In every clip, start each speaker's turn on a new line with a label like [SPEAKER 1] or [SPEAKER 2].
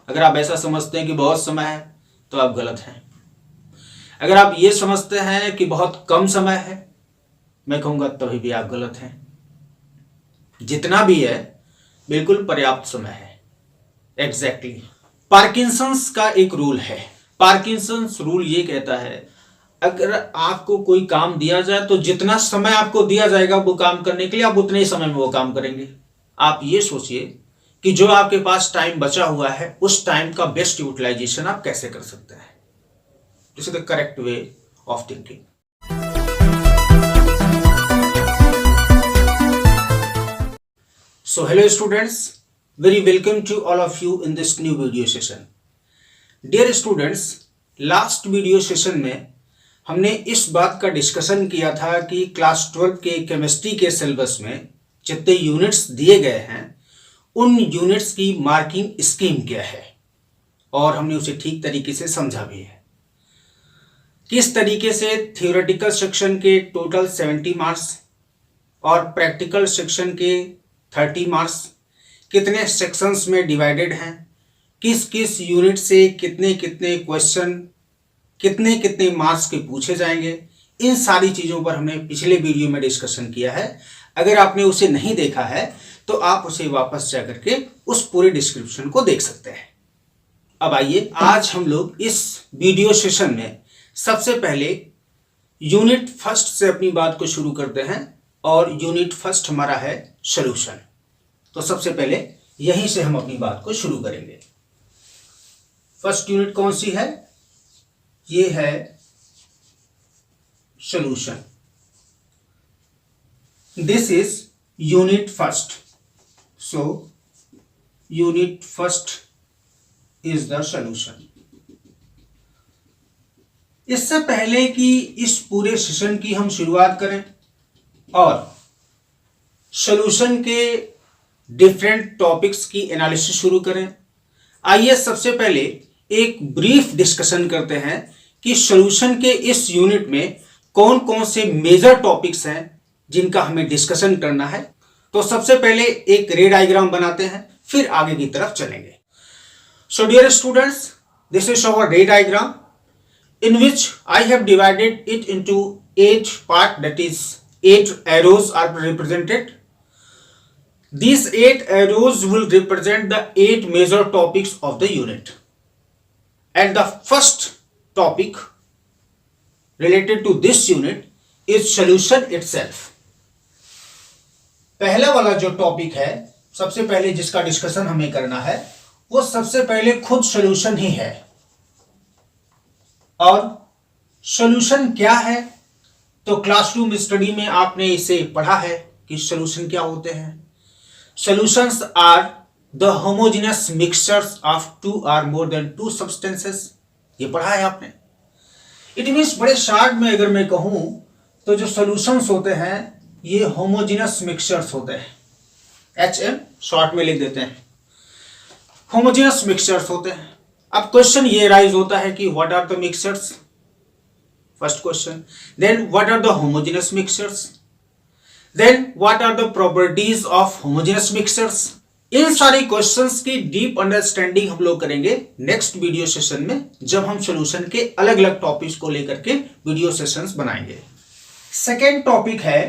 [SPEAKER 1] अगर आप ऐसा समझते हैं कि बहुत समय है तो आप गलत हैं। अगर आप ये समझते हैं कि बहुत कम समय है, मैं कहूँगा तभी भी आप गलत हैं। जितना भी है बिल्कुल पर्याप्त समय है। एग्जैक्टली पार्किंसंस का एक रूल है। पार्किंसंस रूल ये कहता है अगर आपको कोई काम दिया जाए तो जितना समय आपको दिया जाएगा वो काम करने के लिए आप उतने ही समय में वो काम करेंगे। आप ये सोचिए कि जो आपके पास टाइम बचा हुआ है उस टाइम का बेस्ट यूटिलाइजेशन आप कैसे कर सकते हैं। This is the correct way of thinking. So hello students, very welcome to all of you in this new video session. Dear students, last video session में हमने इस बात का डिस्कशन किया था कि क्लास 12 के केमिस्ट्री के सिलेबस में जितने यूनिट्स दिए गए हैं उन यूनिट्स की मार्किंग स्कीम क्या है और हमने उसे ठीक तरीके से समझा भी है। किस तरीके से थियोरेटिकल सेक्शन के टोटल 70 मार्क्स और प्रैक्टिकल सेक्शन के 30 मार्क्स कितने सेक्शंस में डिवाइडेड हैं, किस किस यूनिट से कितने कितने क्वेश्चन कितने कितने मार्क्स के पूछे जाएंगे, इन सारी चीज़ों पर हमने पिछले वीडियो में डिस्कशन किया है। अगर आपने उसे नहीं देखा है तो आप उसे वापस जा करके उस पूरे डिस्क्रिप्शन को देख सकते हैं। अब आइए आज हम लोग इस वीडियो सेशन में सबसे पहले यूनिट फर्स्ट से अपनी बात को शुरू करते हैं और यूनिट फर्स्ट हमारा है सॉल्यूशन। तो सबसे पहले यहीं से हम अपनी बात को शुरू करेंगे। फर्स्ट यूनिट कौन सी है? ये है solution. This is unit first. So unit first is the solution. इससे पहले कि इस पूरे सेशन की हम शुरुआत करें और सॉल्यूशन के डिफरेंट टॉपिक्स की एनालिसिस शुरू करें, आइए सबसे पहले एक ब्रीफ डिस्कशन करते हैं कि सॉल्यूशन के इस यूनिट में कौन कौन से मेजर टॉपिक्स हैं जिनका हमें डिस्कशन करना है। तो सबसे पहले एक रे डायग्राम बनाते हैं, फिर आगे की तरफ चलेंगे। So dear students, this is our ray diagram in which I have divided it into 8 parts, that is 8 arrows are represented. These 8 arrows will represent the 8 major topics of the unit. And the first topic related to this unit is solution itself. पहला वाला जो topic है, सबसे पहले जिसका discussion हमें करना है वो सबसे पहले खुद सॉल्यूशन ही है। और सॉल्यूशन क्या है? तो क्लासरूम स्टडी में आपने इसे पढ़ा है कि सॉल्यूशन क्या होते हैं। Solutions are the homogeneous mixtures of 2 or more than 2 substances. ये पढ़ा है आपने। इट मीन्स बड़े शॉर्ट में अगर मैं कहूं तो जो सॉल्यूशंस होते हैं ये होमोजेनस मिक्सचर्स होते हैं। HM शॉर्ट में लिख देते हैं। होमोजेनस मिक्सचर्स होते हैं। अब क्वेश्चन ये राइज होता है कि what are the mixtures, first question. Then what are the homogeneous mixtures, then what are the properties of homogeneous mixtures. इन सारे क्वेश्चंस की डीप अंडरस्टैंडिंग हम लोग करेंगे नेक्स्ट वीडियो सेशन में, जब हम सॉल्यूशन के अलग अलग टॉपिक्स को लेकर के वीडियो सेशंस बनाएंगे। सेकेंड टॉपिक है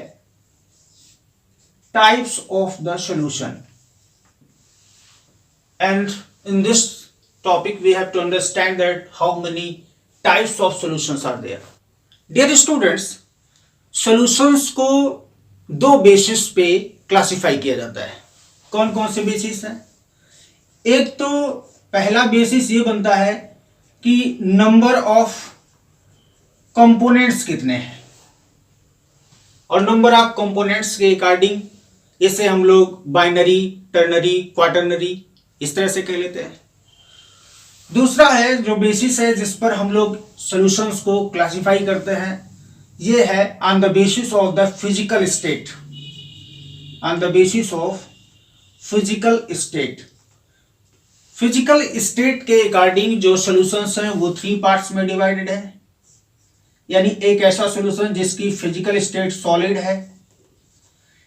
[SPEAKER 1] types of the solution. And in this topic we have to understand that how many types of solutions are there. Dear students, solutions को 2 बेसिस पे क्लासिफाई किया जाता है। कौन कौन से बेसिस हैं? एक तो पहला बेसिस ये बनता है कि नंबर ऑफ कंपोनेंट्स कितने हैं, और नंबर ऑफ कंपोनेंट्स के अकॉर्डिंग इसे हम लोग बाइनरी, टर्नरी, क्वाटर्नरी इस तरह से कह लेते हैं। दूसरा है जो बेसिस है जिस पर हम लोग सॉल्यूशंस को क्लासिफाई करते हैं, ये है on the basis of the physical state. On the basis of physical state. Physical state के अकॉर्डिंग जो सॉल्यूशंस हैं वो 3 पार्ट्स में डिवाइडेड है। यानी एक ऐसा सॉल्यूशन जिसकी फिजिकल स्टेट सॉलिड है,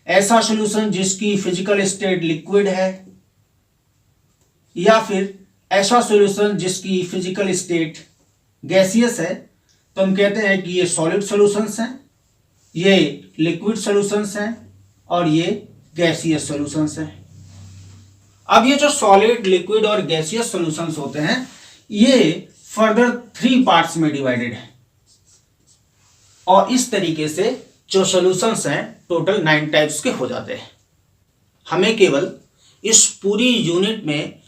[SPEAKER 1] ऐसा सॉल्यूशन जिसकी फिजिकल स्टेट लिक्विड है, या फिर ऐसा सॉल्यूशन जिसकी फिजिकल स्टेट गैसियस है तो हम कहते हैं कि ये सॉलिड सॉल्यूशंस हैं, ये लिक्विड सॉल्यूशंस हैं और ये गैसियस सॉल्यूशंस हैं। अब ये जो सॉलिड, लिक्विड और गैसियस सॉल्यूशंस होते हैं ये फर्दर 3 पार्ट्स में डिवाइडेड है और इस तरीके से जो सॉल्यूशंस हैं टोटल 9 टाइप्स के हो जाते हैं। हमें केवल इस पूरी यूनिट में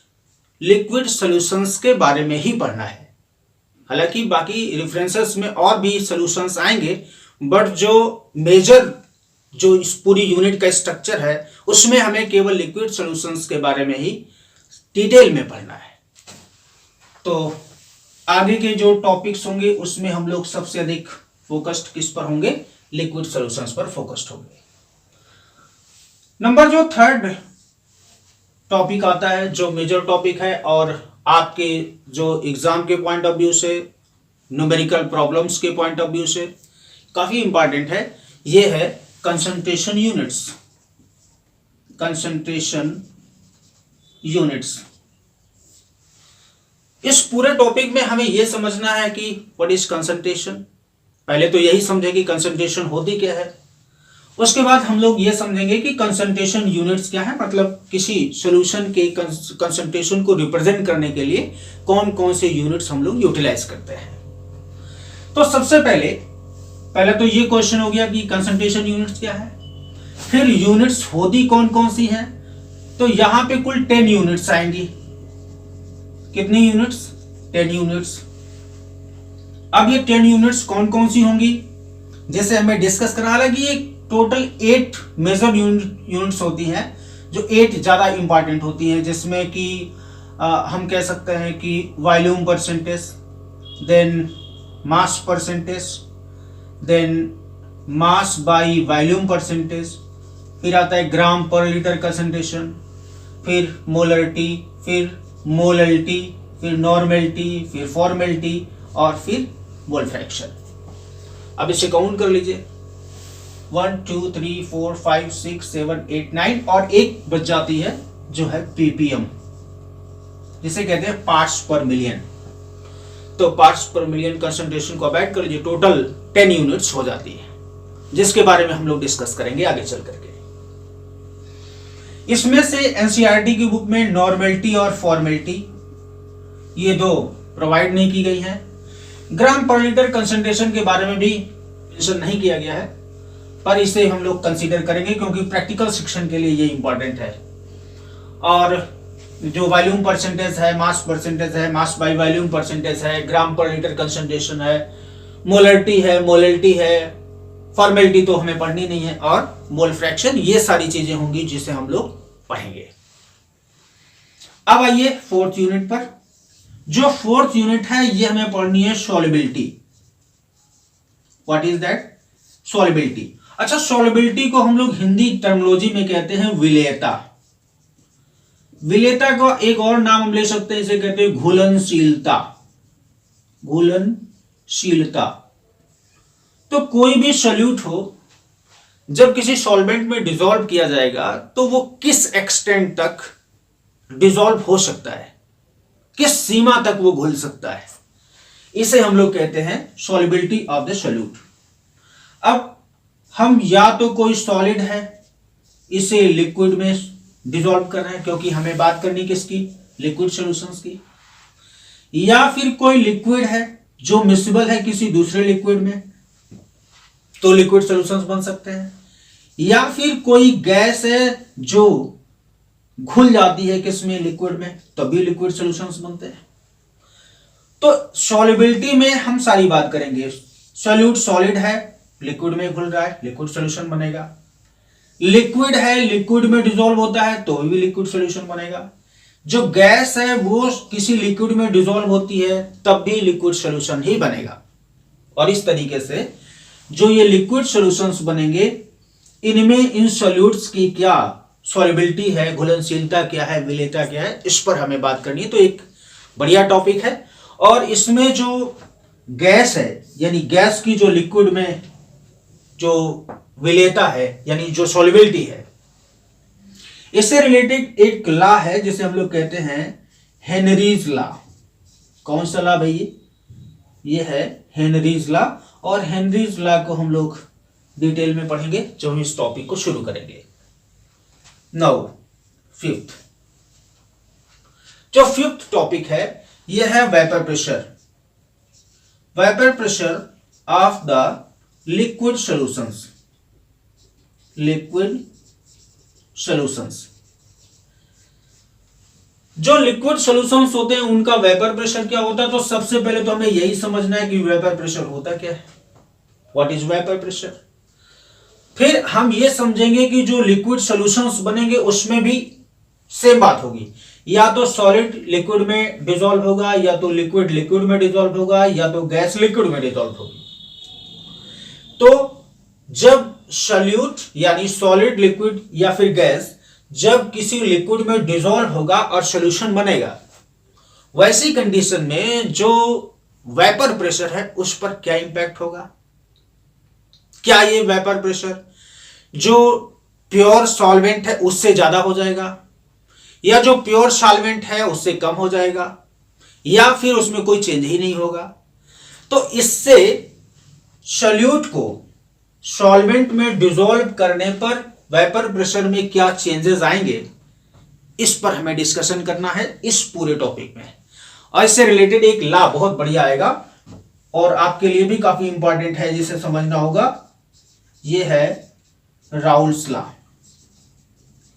[SPEAKER 1] लिक्विड सॉल्यूशंस के बारे में ही पढ़ना है। हालांकि बाकी रेफरेंसेस में और भी सॉल्यूशंस आएंगे, बट जो मेजर जो इस पूरी यूनिट का स्ट्रक्चर है उसमें हमें केवल लिक्विड सॉल्यूशंस के बारे में ही डिटेल में पढ़ना है। तो आगे के जो टॉपिक्स होंगे उसमें हम लोग सबसे अधिक फोकस्ड किस पर होंगे? लिक्विड सॉल्यूशंस पर फोकस्ड होंगे। नंबर जो 3rd टॉपिक आता है, जो मेजर टॉपिक है और आपके जो एग्जाम के पॉइंट ऑफ व्यू से, न्यूमेरिकल प्रॉब्लम्स के पॉइंट ऑफ व्यू से काफी इंपॉर्टेंट है, ये है कंसंट्रेशन यूनिट्स। कंसंट्रेशन यूनिट्स, इस पूरे टॉपिक में हमें यह समझना है कि व्हाट इज कंसंट्रेशन। पहले तो यही समझे कि कंसंट्रेशन होती क्या है, उसके बाद हम लोग ये समझेंगे कि कंसंट्रेशन यूनिट्स क्या है, मतलब किसी सॉल्यूशन के कंसंट्रेशन को रिप्रेजेंट करने के लिए कौन कौन से यूनिट्स हम लोग यूटिलाइज करते हैं। तो सबसे पहले तो ये क्वेश्चन हो गया कि कंसंट्रेशन यूनिट्स क्या है, फिर यूनिट्स होती कौन कौन सी हैं। तो यहां पे कुल 10 यूनिट्स आएंगी। कितनी यूनिट्स? 10 यूनिट्स। अब ये 10 यूनिट्स कौन कौन सी होंगी, जैसे हमें डिस्कस करना, हालांकि ये टोटल 8 मेजर यूनिट्स होती हैं, जो 8 ज्यादा इंपॉर्टेंट होती हैं, जिसमें कि हम कह सकते हैं कि volume percentage, then mass percentage, then mass by volume percentage, फिर आता है ग्राम पर लीटर कंसंट्रेशन, फिर मोलरिटी, फिर मोललिटी, फिर नॉर्मेलिटी, फिर फॉर्मेलिटी और फिर मोल फ्रैक्शन। अब इसे काउंट कर लीजिए, 1 2 3 4 5 6 7 8 9 और एक बच जाती है जो है ppm, जिसे कहते हैं पार्ट्स पर मिलियन। तो पार्ट्स पर मिलियन कंसंट्रेशन को ऐड कर लीजिए, टोटल 10 यूनिट्स हो जाती है, जिसके बारे में हम लोग डिस्कस करेंगे आगे चल करके। इसमें से एनसीईआरटी की बुक में नॉर्मेलिटी और फॉर्मेलिटी ये दो प्रोवाइड नहीं की गई हैं। ग्राम पर लीटर कंसंट्रेशन के बारे में भी मेंशन नहीं किया गया है, पर इसे हम लोग कंसीडर करेंगे क्योंकि प्रैक्टिकल सेक्शन के लिए ये इंपॉर्टेंट है। और जो वॉल्यूम परसेंटेज है, मास परसेंटेज है, मास बाय वॉल्यूम परसेंटेज है, ग्राम पर लीटर कंसंट्रेशन है, मोलरिटी है, मोललिटी है, फॉर्मेलिटी तो हमें पढ़नी नहीं है, और मोल फ्रैक्शन, ये सारी चीजें होंगी जिसे हम लोग पढ़ेंगे। अब आइए 4th यूनिट पर। जो 4th यूनिट है ये हमें पढ़नी है solubility. What is that? Solubility. अच्छा, सॉल्युबिलिटी को हम लोग हिंदी टर्मिनोलॉजी में कहते हैं विलेयता। विलेयता का एक और नाम हम ले सकते हैं, इसे कहते हैं घुलनशीलता। घुलनशीलता। तो कोई भी सॉल्यूट हो, जब किसी सॉल्वेंट में डिसॉल्व किया जाएगा तो वो किस एक्सटेंट तक डिसॉल्व हो सकता है, किस सीमा तक वो घुल सकता है, इसे हम लोग कहते हैं सॉल्युबिलिटी ऑफ द सॉल्यूट। अब हम या तो कोई सॉलिड है, इसे लिक्विड में डिसॉल्व कर रहे हैं, क्योंकि हमें बात करनी किसकी? लिक्विड सॉल्यूशंस की। या फिर कोई लिक्विड है जो मिक्सिबल है किसी दूसरे लिक्विड में, तो लिक्विड सॉल्यूशंस बन सकते हैं। या फिर कोई गैस है जो घुल जाती है किसमें? लिक्विड में, तभी लिक्विड सॉल्यूशंस बनते हैं। तो सॉल्युबिलिटी में हम सारी बात करेंगे। सॉल्यूट सॉलिड है, लिक्विड में घुल रहा है, लिक्विड सॉल्यूशन बनेगा। लिक्विड है, लिक्विड में डिसॉल्व होता है तो भी लिक्विड सॉल्यूशन बनेगा। जो गैस है वो किसी लिक्विड में डिसॉल्व होती है तब भी लिक्विड सॉल्यूशन ही बनेगा। और इस तरीके से जो ये लिक्विड सॉल्यूशंस बनेंगे, इनमें इन सॉल्यूट्स की क्या सॉल्युबिलिटी है, घुलनशीलता क्या है, विलेयता क्या है, इस पर हमें बात करनी है। तो एक बढ़िया टॉपिक है। और इसमें जो गैस है, यानी गैस की जो लिक्विड में जो विलेयता है, यानी जो सॉल्युबिलिटी है, इससे रिलेटेड एक लॉ है जिसे हम लोग कहते हैं हेनरीज लॉ। कौन सा लॉ भाई? ये है हेनरीज लॉ, और हेनरीज लॉ को हम लोग डिटेल में पढ़ेंगे जब हम इस टॉपिक को शुरू करेंगे। नाउ फिफ्थ, जो फिफ्थ टॉपिक है ये है vapour pressure. Vapour pressure of the liquid solutions. Liquid solutions, जो लिक्विड सॉल्यूशंस होते हैं उनका वेपर प्रेशर क्या होता है? तो सबसे पहले तो हमें यही समझना है कि वेपर प्रेशर होता क्या है, व्हाट इज वेपर प्रेशर। फिर हम ये समझेंगे कि जो लिक्विड सॉल्यूशंस बनेंगे उसमें भी सेम बात होगी, या तो सॉलिड लिक्विड में डिसॉल्व होगा, या तो लिक्विड लिक्विड में डिसॉल्व होगा, या तो गैस लिक्विड में डिसॉल्व होगी। तो जब सॉल्यूट यानी सॉलिड, लिक्विड या फिर गैस जब किसी लिक्विड में डिसॉल्व होगा और सॉल्यूशन बनेगा, वैसी कंडीशन में जो वेपर प्रेशर है उस पर क्या इंपैक्ट होगा? क्या ये वेपर प्रेशर जो प्योर सॉल्वेंट है उससे ज्यादा हो जाएगा, या जो प्योर सॉल्वेंट है उससे कम हो जाएगा, या फिर उसमें कोई चेंज ही नहीं होगा? तो इससे सॉल्यूट को सॉल्वेंट में डिसॉल्व करने पर वेपर प्रेशर में क्या चेंजेस आएंगे, इस पर हमें डिस्कशन करना है इस पूरे टॉपिक में। और इससे रिलेटेड एक लॉ बहुत बढ़िया आएगा और आपके लिए भी काफी इंपॉर्टेंट है, जिसे समझना होगा। ये है राउल्स लॉ,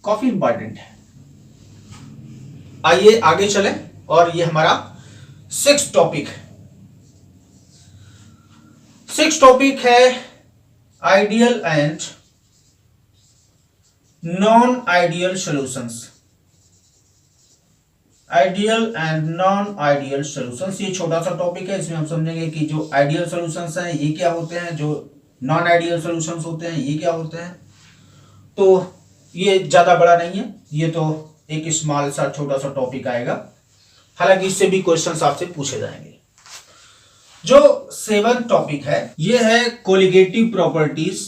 [SPEAKER 1] काफी इंपॉर्टेंट है। आइए आगे चलें, और ये हमारा सिक्स्थ टॉपिक है। सिक्स्थ टॉपिक है ideal and non ideal solutions. Ideal and non ideal solutions, ये छोटा सा टॉपिक है। इसमें हम समझेंगे कि जो आइडियल सॉल्यूशंस हैं ये क्या होते हैं, जो नॉन आइडियल सॉल्यूशंस होते हैं ये क्या होते हैं। तो ये ज्यादा बड़ा नहीं है, ये तो एक स्मॉल सा छोटा सा टॉपिक आएगा, हालांकि इससे भी क्वेश्चंस आपसे पूछे जाएंगे। जो सेवंथ टॉपिक है ये है कोलिगेटिव प्रॉपर्टीज।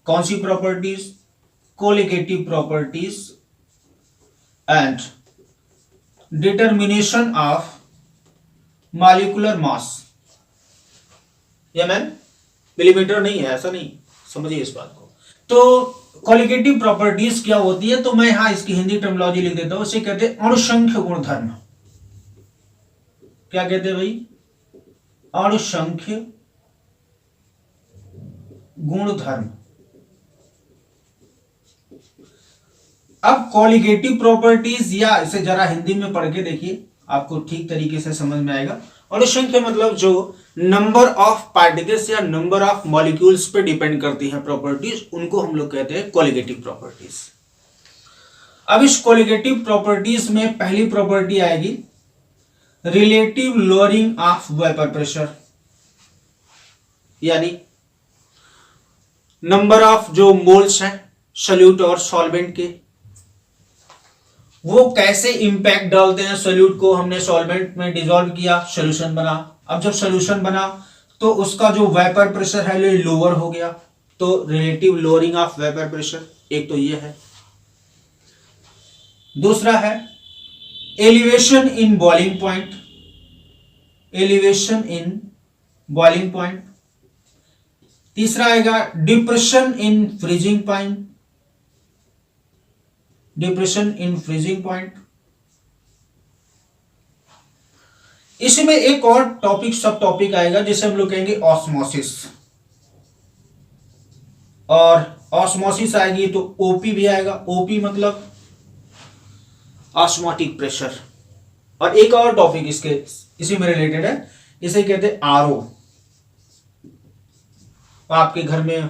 [SPEAKER 1] कौन सी properties? Colligative properties and determination of molecular mass. Ma'am millimetre नहीं है, ऐसा नहीं, समझिए इस बात को। तो कोलिगेटिव प्रॉपर्टीज क्या होती है, तो मैं यहां इसकी हिंदी टर्मिनोलॉजी लिख देता हूं। इसे कहते हैं अणुसंख्य गुणधर्म। क्या कहते हैं भाई? अणुसंख्य गुणधर्म। अब कोलिगेटिव प्रॉपर्टीज, या इसे जरा हिंदी में पढ़ के देखिए, आपको ठीक तरीके से समझ में आएगा। अणुसंख्य मतलब जो नंबर ऑफ पार्टिकल्स या नंबर ऑफ मॉलिक्यूल्स पे डिपेंड करती है प्रॉपर्टीज, उनको हम लोग कहते हैं कोलिगेटिव प्रॉपर्टीज। अब इस कोलिगेटिव प्रॉपर्टीज में पहली प्रॉपर्टी आएगी relative lowering of vapour pressure, यानी नंबर ऑफ जो मोल्स हैं सॉल्यूट और सॉल्वेंट के, वो कैसे इंपैक्ट डालते हैं सॉल्यूट को। हमने सॉल्वेंट में डिसॉल्व किया, सॉल्यूशन बना। अब जब सॉल्यूशन बना तो उसका जो वेपर प्रेशर है ये लोअर हो गया, तो relative lowering of vapour pressure, एक तो ये है। दूसरा है elevation in boiling point. Elevation in boiling point. तीसरा आएगा depression in freezing point. Depression in freezing point. इसमें एक और टॉपिक, सब टॉपिक आएगा जिसे हम लोग कहेंगे ऑस्मोसिस। और ऑस्मोसिस आएगी तो ओपी भी आएगा। ओपी मतलब ऑस्मोटिक प्रेशर। और एक और टॉपिक इसके इसी में रिलेटेड है, इसे कहते हैं आरओ। आपके घर में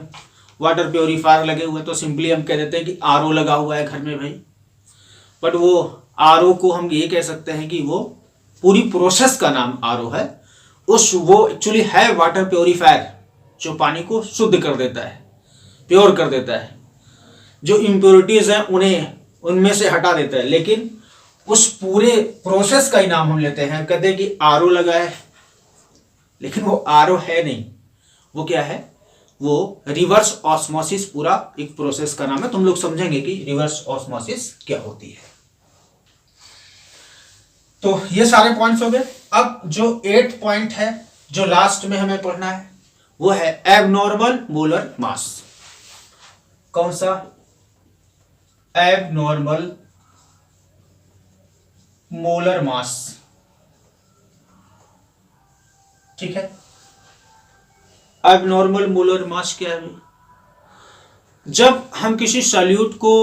[SPEAKER 1] वाटर प्योरीफायर लगे हुए तो सिंपली हम कह देते हैं कि आरओ लगा हुआ है घर में भाई, बट वो आरओ को हम ये कह सकते हैं कि वो पूरी प्रोसेस का नाम आरओ है। वो एक्चुअली है वाटर प्योरीफायर, जो पानी को शुद्ध कर देता है, प्योर कर देता है, जो इम्प्योरिटीज हैं उन्हें उनमें से हटा देता है। लेकिन उस पूरे प्रोसेस का ही नाम हम लेते हैं, कहते हैं कि आरओ लगा है, लेकिन वो आरओ है नहीं। वो क्या है? वो रिवर्स ऑस्मोसिस पूरा एक प्रोसेस का नाम है। तुम लोग समझेंगे कि रिवर्स ऑस्मोसिस क्या होती है। तो ये सारे पॉइंट्स हो गए। अब जो 8th पॉइंट है जो लास्ट में हमें पढ़ना है वो है एबनॉर्मल मोलर मास। कौन सा? Abnormal molar mass. ठीक है, एबनॉर्मल मोलर मास क्या है? जब हम किसी सॉल्यूट को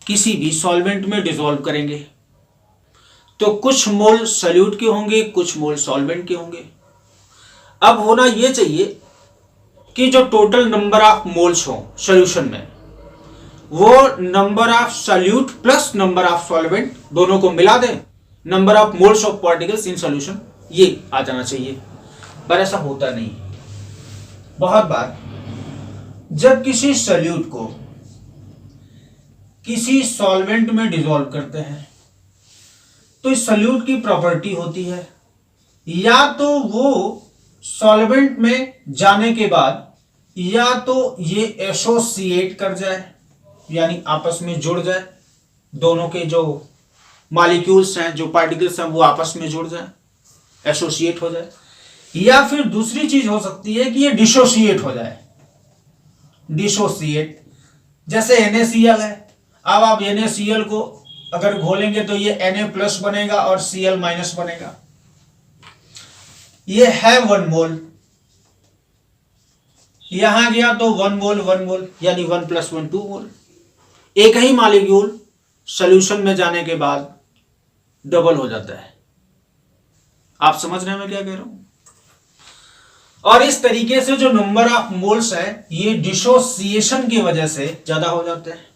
[SPEAKER 1] किसी भी सॉल्वेंट में डिसॉल्व करेंगे तो कुछ मोल सॉल्यूट के होंगे, कुछ मोल सॉल्वेंट के होंगे। अब होना यह चाहिए कि जो टोटल नंबर ऑफ मोल्स हो सॉल्यूशन में वो number of solute plus number of solvent दोनों को मिला दें, number of moles of particles in solution, ये आ जाना चाहिए। पर ऐसा होता नहीं। बहुत बार जब किसी सॉल्यूट को किसी सॉल्वेंट में डिसॉल्व करते हैं तो इस सॉल्यूट की प्रॉपर्टी होती है या तो वो सॉल्वेंट में जाने के बाद या तो ये एसोसिएट कर जाए, यानी आपस में जुड़ जाए, दोनों के जो मॉलिक्यूल्स हैं, जो पार्टिकल्स हैं, वो आपस में जुड़ जाए, एसोसिएट हो जाए। या फिर दूसरी चीज हो सकती है कि ये डिसोसिएट हो जाए। डिसोसिएट जैसे NaCl है। अब आप NaCl को अगर घोलेंगे तो ये Na+ बनेगा और Cl- बनेगा। ये है 1 मोल, यहां गया तो 1 मोल यानी 1 + 1 2 मोल। एक ही मॉलिक्यूल सॉल्यूशन में जाने के बाद डबल हो जाता है। आप समझ रहे हैं मैं क्या कह रहा हूं? और इस तरीके से जो नंबर ऑफ मोल्स है ये डिसोसिएशन की वजह से ज्यादा हो जाते हैं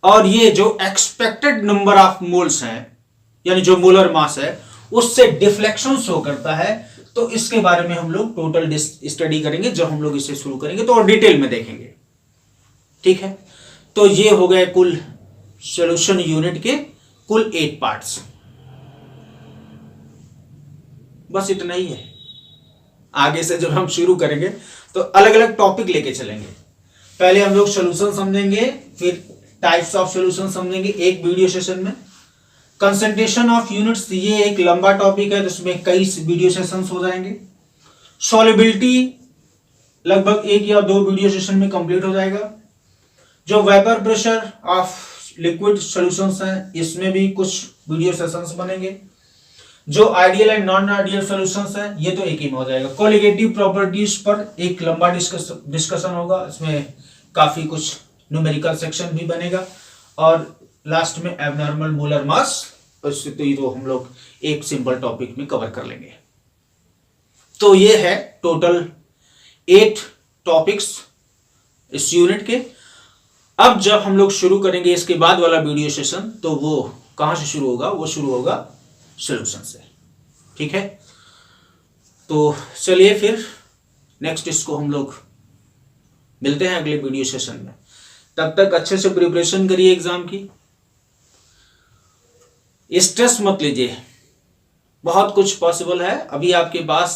[SPEAKER 1] और ये जो एक्सपेक्टेड नंबर ऑफ मोल्स हैं यानी जो मोलर मास है उससे डिफ्लेक्शन शो करता है। तो इसके बारे में हम लोग टोटल स्टडी करेंगे जब हम लोग इसे शुरू करेंगे तो और डिटेल में देखेंगे। ठीक है, तो ये हो गए कुल सॉल्यूशन यूनिट के कुल 8 पार्ट्स। बस इतना ही है। आगे से जब हम शुरू करेंगे तो अलग अलग टॉपिक लेके चलेंगे। पहले हम लोग सॉल्यूशन समझेंगे, फिर टाइप्स ऑफ सॉल्यूशन समझेंगे एक वीडियो सेशन में। कंसंट्रेशन ऑफ यूनिट्स ये एक लंबा टॉपिक है जिसमें कई वीडियो सेशंस हो जाएंगे। सॉल्युबिलिटी लगभग 1 या 2 वीडियो सेशन में कंप्लीट हो जाएगा। जो vapour pressure of liquid solutions हैं इसमें भी कुछ वीडियो सेशंस बनेंगे। जो ideal and non ideal solutions हैं ये तो एक ही में हो जाएगा। कोलिगेटिव प्रॉपर्टीज पर एक लंबा डिस्कशन होगा, इसमें काफी कुछ न्यूमेरिकल सेक्शन भी बनेगा और लास्ट में एबनॉर्मल मोलर मास, उससे तो ये तो हम लोग एक सिंपल टॉपिक में कवर कर लेंगे। तो ये है टोटल 8 टॉपिक्स इस यूनिट के। अब जब हम लोग शुरू करेंगे इसके बाद वाला वीडियो सेशन तो वो कहां से शुरू होगा? वो शुरू होगा सॉल्यूशन से। ठीक है, तो चलिए फिर नेक्स्ट इसको हम लोग मिलते हैं अगले वीडियो सेशन में। तब तक अच्छे से प्रिपरेशन करिए एग्जाम की, स्ट्रेस मत लीजिए, बहुत कुछ पॉसिबल है अभी आपके पास।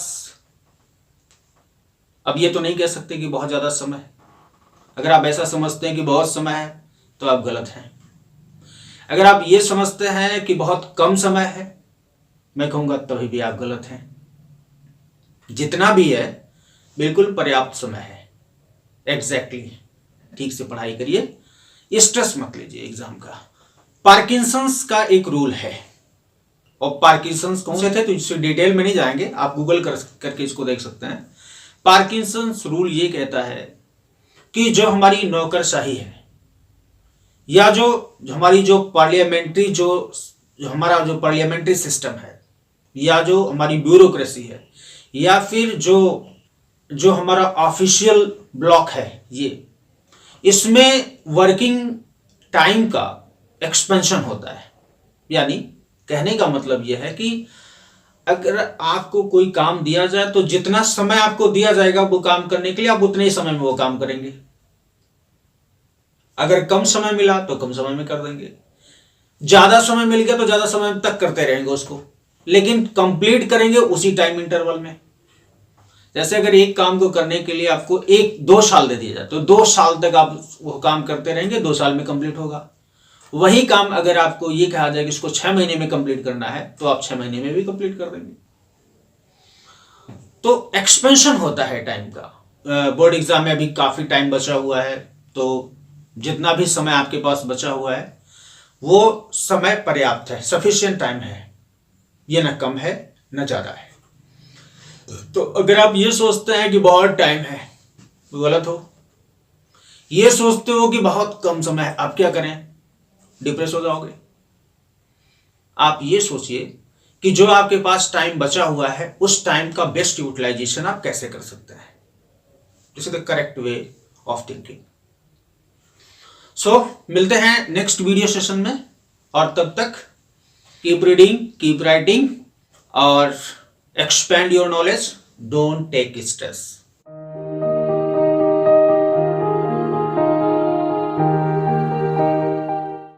[SPEAKER 1] अब ये तो नहीं कह सकते कि बहुत ज्यादा समय है। अगर आप ऐसा समझते हैं कि बहुत समय है तो आप गलत हैं। अगर आप ये समझते हैं कि बहुत कम समय है, मैं कहूंगा तभी भी आप गलत हैं। जितना भी है बिल्कुल पर्याप्त समय है। एग्जैक्टली ठीक से पढ़ाई करिए, स्ट्रेस मत लीजिए एग्जाम का। पार्किंसंस का एक रूल है, और पार्किंसंस कौन से थे तो इससे डिटेल में नहीं जाएंगे, आप गूगल करके इसको देख सकते हैं। पार्किंसंस रूल ये कहता है कि जो हमारी नौकरशाही है या जो हमारी जो पार्लियामेंट्री जो हमारा जो पार्लियामेंट्री सिस्टम है या जो हमारी ब्यूरोक्रेसी है या फिर जो हमारा ऑफिशियल ब्लॉक है, ये इसमें वर्किंग टाइम का एक्सपेंशन होता है। यानी कहने का मतलब यह है कि अगर आपको कोई काम दिया जाए तो जितना समय आपको दिया जाएगा वो काम करने के लिए आप उतने ही समय में वो काम करेंगे। अगर कम समय मिला तो कम समय में कर देंगे, ज्यादा समय मिल गया तो ज्यादा समय तक करते रहेंगे उसको, लेकिन कंप्लीट करेंगे उसी टाइम इंटरवल में। जैसे अगर एक काम को करने के लिए आपको 1-2 साल दे दिया जाए तो 2 साल तक आप वो काम करते रहेंगे, 2 साल में कंप्लीट होगा। वही काम अगर आपको ये कहा जाए कि इसको 6 महीने में कंप्लीट करना है तो आप 6 महीने में भी कंप्लीट कर देंगे। तो एक्सपेंशन होता है टाइम का। बोर्ड एग्जाम में अभी काफी टाइम बचा हुआ है, तो जितना भी समय आपके पास बचा हुआ है वो समय पर्याप्त है, सफिशिएंट टाइम है, ये ना कम है ना ज्यादा है। तो अगर आप ये सोचते हैं कि बहुत टाइम है तो गलत हो। ये सोचते हो कि बहुत कम समय है, आप क्या करें, डिप्रेस हो जाओगे। आप ये सोचिए कि जो आपके पास टाइम बचा हुआ है उस टाइम का बेस्ट यूटिलाइजेशन आप कैसे कर सकते हैं। This is the correct way of thinking. So मिलते हैं नेक्स्ट वीडियो सेशन में, और तब तक कीप रीडिंग, कीप राइटिंग और expand your knowledge, don't take stress.